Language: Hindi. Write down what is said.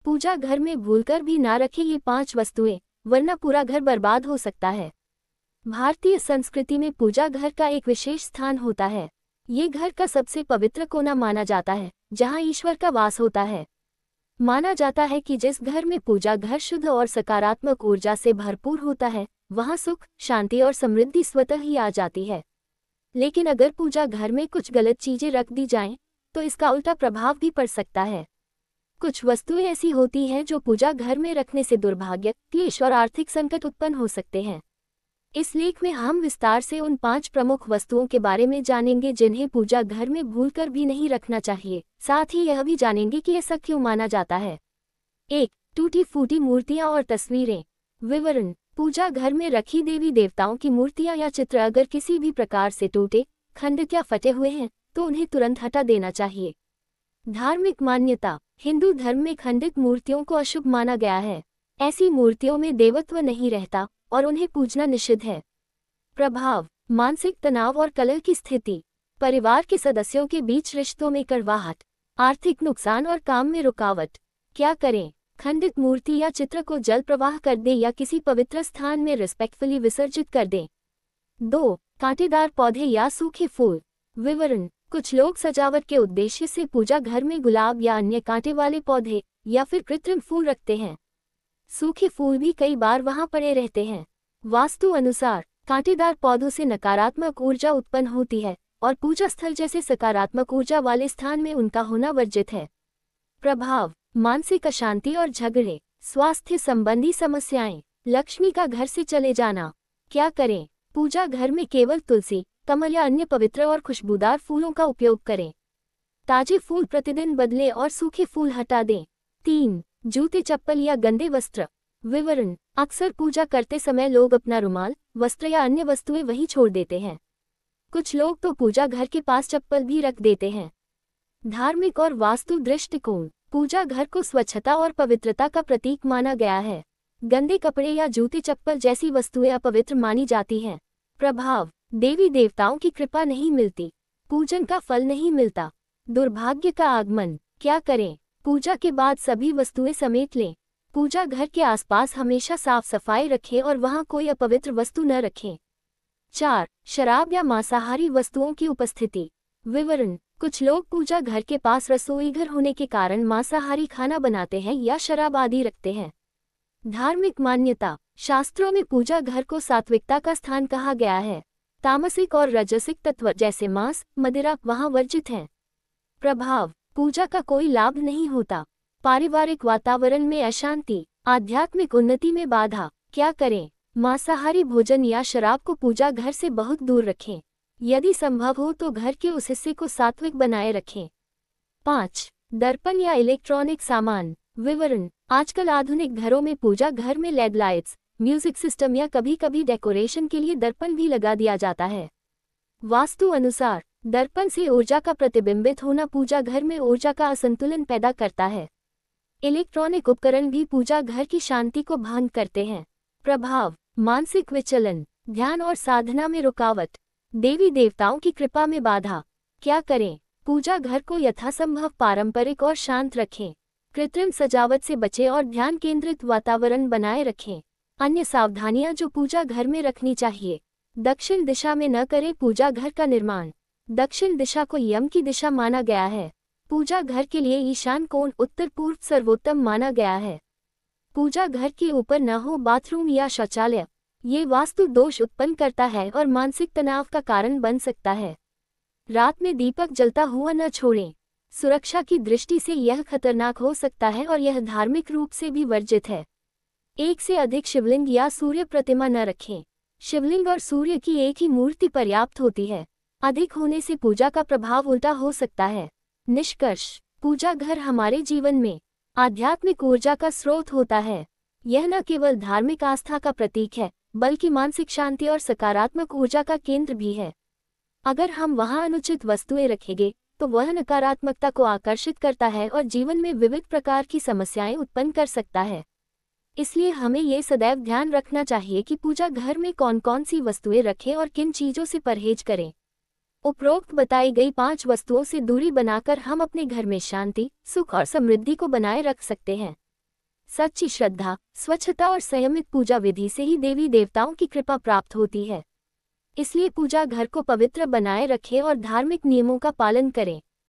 पूजा घर में भूलकर भी ना रखें ये 5 वस्तुएं, वरना पूरा घर बर्बाद हो सकता है। भारतीय संस्कृति में पूजा घर का एक विशेष स्थान होता है। ये घर का सबसे पवित्र कोना माना जाता है, जहाँ ईश्वर का वास होता है। माना जाता है कि जिस घर में पूजा घर शुद्ध और सकारात्मक ऊर्जा से भरपूर होता है, वहाँ सुख, शांति और समृद्धि स्वतः ही आ जाती है। लेकिन अगर पूजा घर में कुछ गलत चीजें रख दी जाएं, तो इसका उल्टा प्रभाव भी पड़ सकता है। कुछ वस्तुएं ऐसी होती हैं जो पूजा घर में रखने से दुर्भाग्य, क्लेश और आर्थिक संकट उत्पन्न हो सकते हैं। इस लेख में हम विस्तार से उन 5 प्रमुख वस्तुओं के बारे में जानेंगे जिन्हें पूजा घर में भूलकर भी नहीं रखना चाहिए। साथ ही यह भी जानेंगे कि ऐसा क्यों माना जाता है। 1. टूटी फूटी मूर्तियां और तस्वीरें। विवरण: पूजा घर में रखी देवी देवताओं की मूर्तियां या चित्र अगर किसी भी प्रकार से टूटे, खंडित या फटे हुए हैं, तो उन्हें तुरंत हटा देना चाहिए। धार्मिक मान्यता: हिंदू धर्म में खंडित मूर्तियों को अशुभ माना गया है। ऐसी मूर्तियों में देवत्व नहीं रहता और उन्हें पूजना निषिद्ध है। प्रभाव: मानसिक तनाव और कलह की स्थिति, परिवार के सदस्यों के बीच रिश्तों में कड़वाहट, आर्थिक नुकसान और काम में रुकावट। क्या करें? खंडित मूर्ति या चित्र को जल प्रवाह कर दें या किसी पवित्र स्थान में रिस्पेक्टफुली विसर्जित कर दें। 2. कांटेदार पौधे या सूखे फूल। विवरण: कुछ लोग सजावट के उद्देश्य से पूजा घर में गुलाब या अन्य कांटे वाले पौधे या फिर कृत्रिम फूल रखते हैं। सूखे फूल भी कई बार वहां पड़े रहते हैं। वास्तु अनुसार कांटेदार पौधों से नकारात्मक ऊर्जा उत्पन्न होती है और पूजा स्थल जैसे सकारात्मक ऊर्जा वाले स्थान में उनका होना वर्जित है। प्रभाव: मानसिक अशांति और झगड़े, स्वास्थ्य संबंधी समस्याएं, लक्ष्मी का घर से चले जाना। क्या करें? पूजा घर में केवल तुलसी, कमल या अन्य पवित्र और खुशबूदार फूलों का उपयोग करें। ताजे फूल प्रतिदिन बदलें और सूखे फूल हटा दें। 3. जूते, चप्पल या गंदे वस्त्र। विवरण: अक्सर पूजा करते समय लोग अपना रुमाल, वस्त्र या अन्य वस्तुएं वहीं छोड़ देते हैं। कुछ लोग तो पूजा घर के पास चप्पल भी रख देते हैं। धार्मिक और वास्तु दृष्टिकोण: पूजा घर को स्वच्छता और पवित्रता का प्रतीक माना गया है। गंदे कपड़े या जूते चप्पल जैसी वस्तुएं अपवित्र मानी जाती हैं। प्रभाव: देवी देवताओं की कृपा नहीं मिलती, पूजन का फल नहीं मिलता, दुर्भाग्य का आगमन। क्या करें? पूजा के बाद सभी वस्तुएं समेट लें। पूजा घर के आसपास हमेशा साफ सफाई रखें और वहां कोई अपवित्र वस्तु न रखें। 4. शराब या मांसाहारी वस्तुओं की उपस्थिति। विवरण: कुछ लोग पूजा घर के पास रसोई घर होने के कारण मांसाहारी खाना बनाते हैं या शराब आदि रखते हैं। धार्मिक मान्यता: शास्त्रों में पूजा घर को सात्विकता का स्थान कहा गया है। तामसिक और रजसिक तत्व जैसे मांस, मदिरा वहां वर्जित हैं। प्रभाव: पूजा का कोई लाभ नहीं होता, पारिवारिक वातावरण में अशांति, आध्यात्मिक उन्नति में बाधा। क्या करें? मांसाहारी भोजन या शराब को पूजा घर से बहुत दूर रखें। यदि संभव हो तो घर के उस हिस्से को सात्विक बनाए रखें। 5. दर्पण या इलेक्ट्रॉनिक सामान। विवरण: आजकल आधुनिक घरों में पूजा घर में लेड लाइट्स, म्यूजिक सिस्टम या कभी कभी डेकोरेशन के लिए दर्पण भी लगा दिया जाता है। वास्तु अनुसार दर्पण से ऊर्जा का प्रतिबिंबित होना पूजा घर में ऊर्जा का असंतुलन पैदा करता है। इलेक्ट्रॉनिक उपकरण भी पूजा घर की शांति को भंग करते हैं। प्रभाव: मानसिक विचलन, ध्यान और साधना में रुकावट, देवी देवताओं की कृपा में बाधा। क्या करें? पूजा घर को यथासंभव पारंपरिक और शांत रखें। कृत्रिम सजावट से बचें और ध्यान केंद्रित वातावरण बनाए रखें। अन्य सावधानियां जो पूजा घर में रखनी चाहिए: दक्षिण दिशा में न करें पूजा घर का निर्माण। दक्षिण दिशा को यम की दिशा माना गया है। पूजा घर के लिए ईशान कोण उत्तर पूर्व सर्वोत्तम माना गया है। पूजा घर के ऊपर न हो बाथरूम या शौचालय। ये वास्तु दोष उत्पन्न करता है और मानसिक तनाव का कारण बन सकता है। रात में दीपक जलता हुआ न छोड़ें। सुरक्षा की दृष्टि से यह खतरनाक हो सकता है और यह धार्मिक रूप से भी वर्जित है। एक से अधिक शिवलिंग या सूर्य प्रतिमा न रखें। शिवलिंग और सूर्य की एक ही मूर्ति पर्याप्त होती है। अधिक होने से पूजा का प्रभाव उल्टा हो सकता है। निष्कर्ष: पूजा घर हमारे जीवन में आध्यात्मिक ऊर्जा का स्रोत होता है। यह न केवल धार्मिक आस्था का प्रतीक है, बल्कि मानसिक शांति और सकारात्मक ऊर्जा का केंद्र भी है। अगर हम वहां अनुचित वस्तुएं रखेंगे, तो वह नकारात्मकता को आकर्षित करता है और जीवन में विविध प्रकार की समस्याएं उत्पन्न कर सकता है। इसलिए हमें ये सदैव ध्यान रखना चाहिए कि पूजा घर में कौन कौन सी वस्तुएं रखें और किन चीजों से परहेज करें। उपरोक्त बताई गई 5 वस्तुओं से दूरी बनाकर हम अपने घर में शांति, सुख और समृद्धि को बनाए रख सकते हैं। सच्ची श्रद्धा, स्वच्छता और संयमित पूजा विधि से ही देवी देवताओं की कृपा प्राप्त होती है। इसलिए पूजा घर को पवित्र बनाए रखें और धार्मिक नियमों का पालन करें।